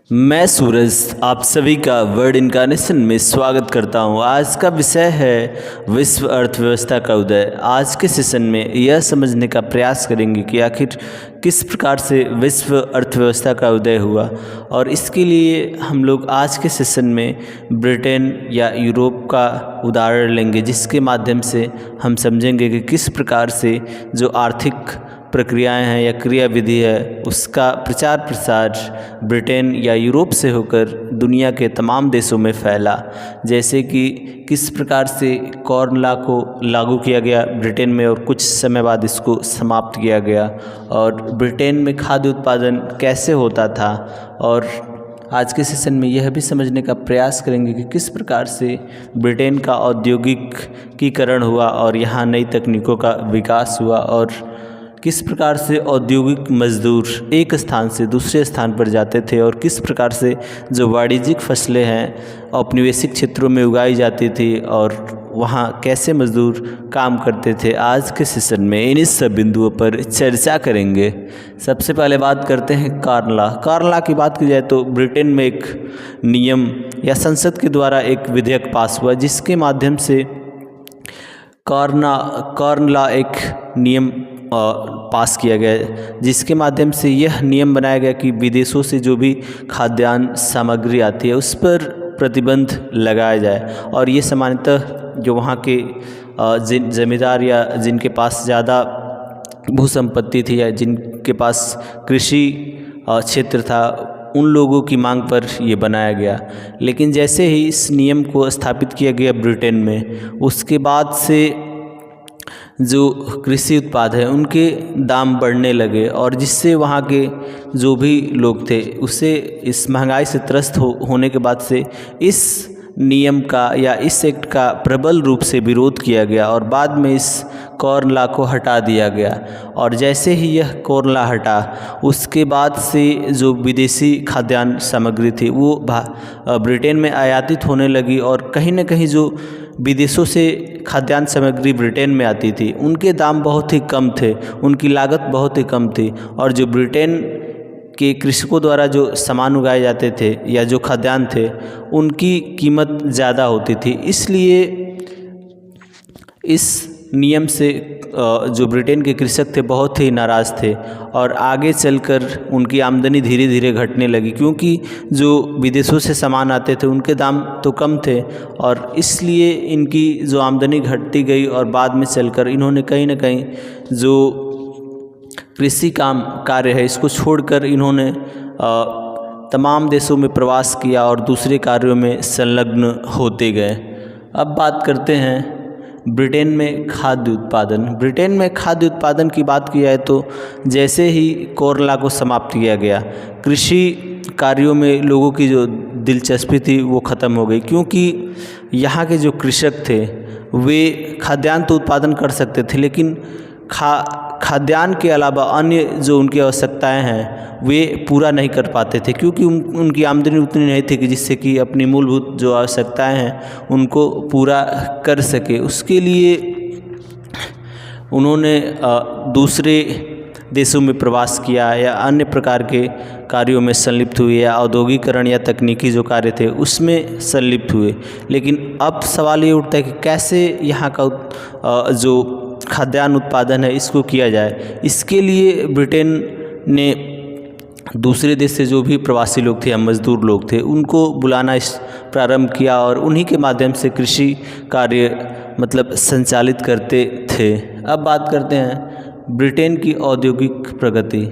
मैं सूरज आप सभी का वर्ड इनकारनेशन में स्वागत करता हूं। आज का विषय है विश्व अर्थव्यवस्था का उदय। आज के सेशन में यह समझने का प्रयास करेंगे कि आखिर किस प्रकार से विश्व अर्थव्यवस्था का उदय हुआ, और इसके लिए हम लोग आज के सेशन में ब्रिटेन या यूरोप का उदाहरण लेंगे, जिसके माध्यम से हम समझेंगे कि किस प्रकार से जो आर्थिक प्रक्रियाएं हैं या क्रिया विधि है उसका प्रचार प्रसार ब्रिटेन या यूरोप से होकर दुनिया के तमाम देशों में फैला। जैसे कि किस प्रकार से कॉर्न लॉ को लागू किया गया ब्रिटेन में और कुछ समय बाद इसको समाप्त किया गया, और ब्रिटेन में खाद्य उत्पादन कैसे होता था। और आज के सेशन में यह भी समझने का प्रयास करेंगे कि किस प्रकार से ब्रिटेन का औद्योगिकीकरण हुआ और यहाँ नई तकनीकों का विकास हुआ, और किस प्रकार से औद्योगिक मजदूर एक स्थान से दूसरे स्थान पर जाते थे, और किस प्रकार से जो वाणिज्यिक फसलें हैं औपनिवेशिक क्षेत्रों में उगाई जाती थी और वहाँ कैसे मजदूर काम करते थे। आज के सेशन में इन सब बिंदुओं पर चर्चा करेंगे। सबसे पहले बात करते हैं कॉर्न लॉ। कॉर्न लॉ की बात की जाए तो ब्रिटेन में एक नियम या संसद के द्वारा एक विधेयक पास हुआ, जिसके माध्यम से कॉर्न लॉ एक नियम पास किया गया, जिसके माध्यम से यह नियम बनाया गया कि विदेशों से जो भी खाद्यान्न सामग्री आती है उस पर प्रतिबंध लगाया जाए। और ये सामान्यतः जो वहाँ के जमींदार या जिनके पास ज़्यादा भू संपत्ति थी या जिनके पास कृषि क्षेत्र था, उन लोगों की मांग पर यह बनाया गया। लेकिन जैसे ही इस नियम को स्थापित किया गया ब्रिटेन में, उसके बाद से जो कृषि उत्पाद है उनके दाम बढ़ने लगे, और जिससे वहाँ के जो भी लोग थे उसे इस महंगाई से त्रस्त होने के बाद से इस नियम का या इस एक्ट का प्रबल रूप से विरोध किया गया, और बाद में इस कॉर्न लॉ को हटा दिया गया। और जैसे ही यह कॉर्न लॉ हटा, उसके बाद से जो विदेशी खाद्यान्न सामग्री थी वो ब्रिटेन में आयातित होने लगी, और कहीं ना कहीं जो विदेशों से खाद्यान्न सामग्री ब्रिटेन में आती थी उनके दाम बहुत ही कम थे, उनकी लागत बहुत ही कम थी, और जो ब्रिटेन के कृषकों द्वारा जो सामान उगाए जाते थे या जो खाद्यान्न थे उनकी कीमत ज़्यादा होती थी। इसलिए इस नियम से जो ब्रिटेन के कृषक थे बहुत ही नाराज़ थे, और आगे चलकर उनकी आमदनी धीरे धीरे घटने लगी, क्योंकि जो विदेशों से सामान आते थे उनके दाम तो कम थे, और इसलिए इनकी जो आमदनी घटती गई। और बाद में चलकर इन्होंने कहीं ना कहीं जो कृषि कार्य है इसको छोड़कर इन्होंने तमाम देशों में प्रवास किया और दूसरे कार्यों में संलग्न होते गए। अब बात करते हैं ब्रिटेन में खाद्य उत्पादन। ब्रिटेन में खाद्य उत्पादन की बात की जाए तो जैसे ही कॉर्न लॉ को समाप्त किया गया, कृषि कार्यों में लोगों की जो दिलचस्पी थी वो ख़त्म हो गई, क्योंकि यहाँ के जो कृषक थे वे खाद्यान्न तो उत्पादन कर सकते थे, लेकिन खाद्यान्न के अलावा अन्य जो उनकी आवश्यकताएं हैं वे पूरा नहीं कर पाते थे, क्योंकि उनकी आमदनी उतनी नहीं थी कि जिससे कि अपनी मूलभूत जो आवश्यकताएं हैं उनको पूरा कर सके। उसके लिए उन्होंने दूसरे देशों में प्रवास किया या अन्य प्रकार के कार्यों में संलिप्त हुए, या औद्योगिकरण या तकनीकी जो कार्य थे उसमें संलिप्त हुए। लेकिन अब सवाल ये उठता है कि कैसे यहाँ का जो खाद्यान्न उत्पादन है इसको किया जाए। इसके लिए ब्रिटेन ने दूसरे देश से जो भी प्रवासी लोग थे या मजदूर लोग थे उनको बुलाना प्रारंभ किया, और उन्हीं के माध्यम से कृषि कार्य संचालित करते थे। अब बात करते हैं ब्रिटेन की औद्योगिक प्रगति।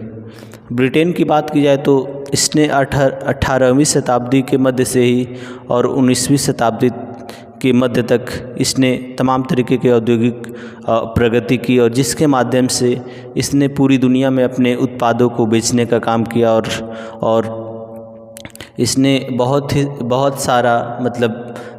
ब्रिटेन की बात की जाए तो इसने 18वीं शताब्दी के मध्य से ही और 19वीं शताब्दी के मध्य तक इसने तमाम तरीके के औद्योगिक प्रगति की, और जिसके माध्यम से इसने पूरी दुनिया में अपने उत्पादों को बेचने का काम किया, और इसने बहुत सारा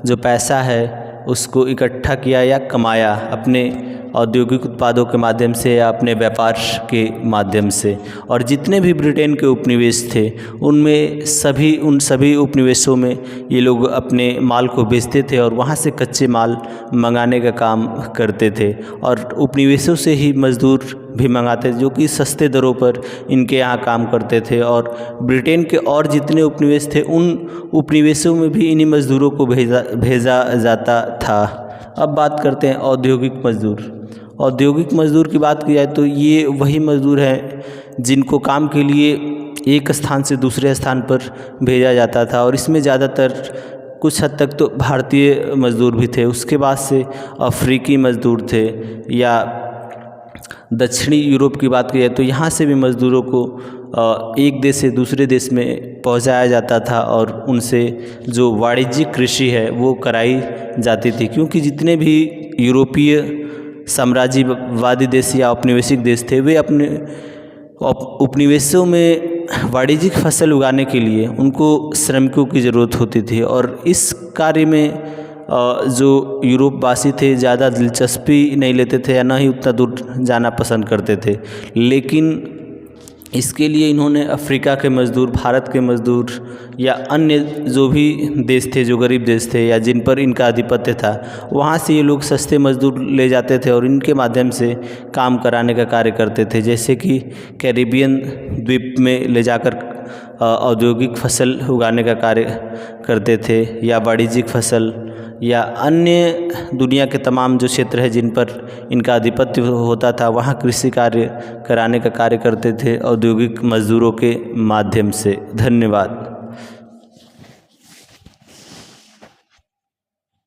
जो पैसा है उसको इकट्ठा किया या कमाया अपने औद्योगिक उत्पादों के माध्यम से या अपने व्यापार के माध्यम से। और जितने भी ब्रिटेन के उपनिवेश थे उन सभी उपनिवेशों में ये लोग अपने माल को बेचते थे और वहाँ से कच्चे माल मंगाने का काम करते थे, और उपनिवेशों से ही मजदूर भी मंगाते थे, जो कि सस्ते दरों पर इनके यहाँ काम करते थे। और ब्रिटेन के और जितने उपनिवेश थे उन उपनिवेशों में भी इन्हीं मज़दूरों को भेजा जाता था। अब बात करते हैं औद्योगिक मज़दूर। औद्योगिक मज़दूर की बात की जाए तो ये वही मज़दूर हैं जिनको काम के लिए एक स्थान से दूसरे स्थान पर भेजा जाता था, और इसमें ज़्यादातर कुछ हद तक तो भारतीय मज़दूर भी थे। उसके बाद से अफ्रीकी मज़दूर थे, या दक्षिणी यूरोप की बात की जाए तो यहाँ से भी मज़दूरों को एक देश से दूसरे देश में पहुँचाया जाता था, और उनसे जो वाणिज्यिक कृषि है वो कराई जाती थी। क्योंकि जितने भी यूरोपीय साम्राज्यवादी देश या औपनिवेशिक देश थे, वे अपने उपनिवेशों में वाणिज्यिक फसल उगाने के लिए उनको श्रमिकों की ज़रूरत होती थी, और इस कार्य में जो यूरोपवासी थे ज़्यादा दिलचस्पी नहीं लेते थे, या ना ही उतना दूर जाना पसंद करते थे। लेकिन इसके लिए इन्होंने अफ्रीका के मज़दूर, भारत के मज़दूर, या अन्य जो भी देश थे, जो गरीब देश थे या जिन पर इनका आधिपत्य था, वहाँ से ये लोग सस्ते मज़दूर ले जाते थे और इनके माध्यम से काम कराने का कार्य करते थे। जैसे कि कैरिबियन द्वीप में ले जाकर औद्योगिक फसल उगाने का कार्य करते थे, या वाणिज्यिक फसल, या अन्य दुनिया के तमाम जो क्षेत्र है जिन पर इनका आधिपत्य होता था, वहाँ कृषि कार्य कराने का कार्य करते थे औद्योगिक मज़दूरों के माध्यम से। धन्यवाद।